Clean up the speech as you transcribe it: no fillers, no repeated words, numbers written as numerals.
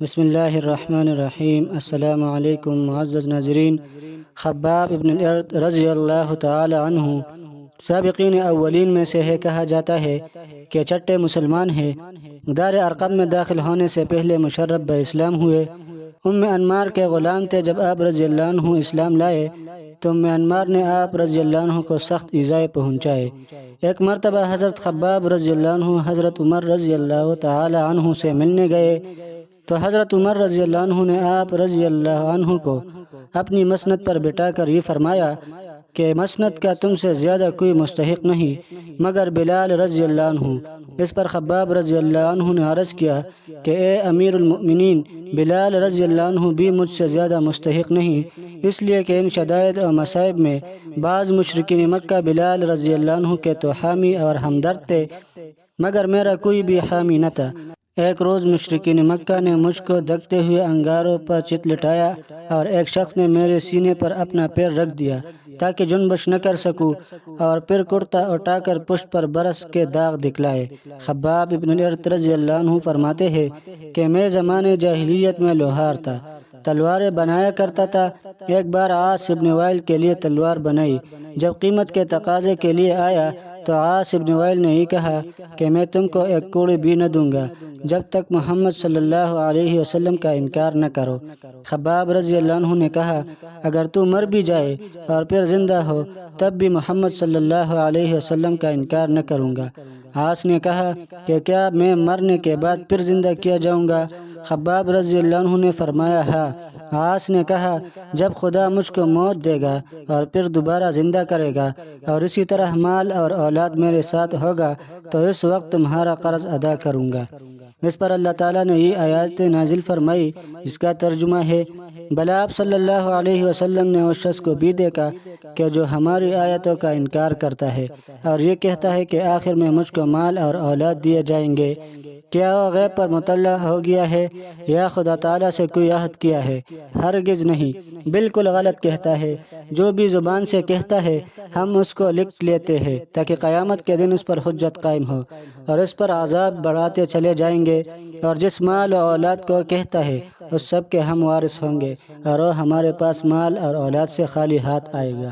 بسم اللہ الرحمن الرحیم۔ السلام علیکم معزز ناظرین۔ خباب ابن الارت رضی اللہ تعالی عنہ سابقین اولین میں سے ہے۔ کہا جاتا ہے کہ چھٹے مسلمان ہے۔ دار ارقم میں داخل ہونے سے پہلے مشرف باسلام ہوئے۔ ام انمار کے غلام تھے۔ جب آپ رضی اللہ عنہ اسلام لائے تو ام انمار نے آپ رضی اللہ عنہ کو سخت ایذائیں پہنچائے۔ ایک مرتبہ حضرت خباب رضی اللہ عنہ حضرت عمر رضی اللہ تعالی عنہ سے ملنے گئے تو حضرت عمر رضی اللہ عنہ نے آپ رضی اللہ عنہ کو اپنی مسند پر بٹھا کر یہ فرمایا کہ مسند کا تم سے زیادہ کوئی مستحق نہیں مگر بلال رضی اللہ عنہ۔ اس پر خباب رضی اللہ عنہ نے عرض کیا کہ اے امیر المؤمنین، بلال رضی اللہ عنہ بھی مجھ سے زیادہ مستحق نہیں، اس لیے کہ ان شدائد اور مصائب میں بعض مشرکین مکہ بلال رضی اللہ عنہ کے تو حامی اور ہمدرد تھے مگر میرا کوئی بھی حامی نہ تھا۔ ایک روز مشرکین مکہ نے مجھ کو دگتے ہوئے انگاروں پر چت لٹایا اور ایک شخص نے میرے سینے پر اپنا پیر رکھ دیا تاکہ جنبش نہ کر سکوں اور پھر کرتا اٹھا کر پشت پر برس کے داغ دکھلائے۔ خباب ابن الارت رضی اللہ عنہ فرماتے ہیں کہ میں زمانے جاہلیت میں لوہار تھا، تلواریں بنایا کرتا تھا۔ ایک بار عاص ابن وائل کے لیے تلوار بنائی۔ جب قیمت کے تقاضے کے لیے آیا تو عاص ابن وائل نے یہ کہا کہ میں تم کو ایک کوڑی بھی نہ دوں گا جب تک محمد صلی اللہ علیہ وسلم کا انکار نہ کرو۔ خباب رضی اللہ عنہ نے کہا اگر تو مر بھی جائے اور پھر زندہ ہو تب بھی محمد صلی اللہ علیہ وسلم کا انکار نہ کروں گا۔ عاص نے کہا کہ کیا میں مرنے کے بعد پھر زندہ کیا جاؤں گا؟ خباب رضی اللہ عنہ نے فرمایا ہاں۔ عاص نے کہا جب خدا مجھ کو موت دے گا اور پھر دوبارہ زندہ کرے گا اور اسی طرح مال اور اولاد میرے ساتھ ہوگا تو اس وقت تمہارا قرض ادا کروں گا۔ اس پر اللہ تعالیٰ نے یہ آیات نازل فرمائی جس کا ترجمہ ہے بھلا آپ صلی اللہ علیہ وسلم نے اس شخص کو بھی دیکھا کہ جو ہماری آیتوں کا انکار کرتا ہے اور یہ کہتا ہے کہ آخر میں مجھ کو مال اور اولاد دیے جائیں گے؟ کیا وہ غیب پر مطلع ہو گیا ہے یا خدا تعالیٰ سے کوئی عہد کیا ہے؟ ہرگز نہیں، بالکل غلط کہتا ہے۔ جو بھی زبان سے کہتا ہے ہم اس کو لکھ لیتے ہیں تاکہ قیامت کے دن اس پر حجت قائم ہو اور اس پر عذاب بڑھاتے چلے جائیں گے۔ اور جس مال و اولاد کو کہتا ہے اس سب کے ہم وارث ہوں گے اور وہ ہمارے پاس مال اور اولاد سے خالی ہاتھ آئے گا۔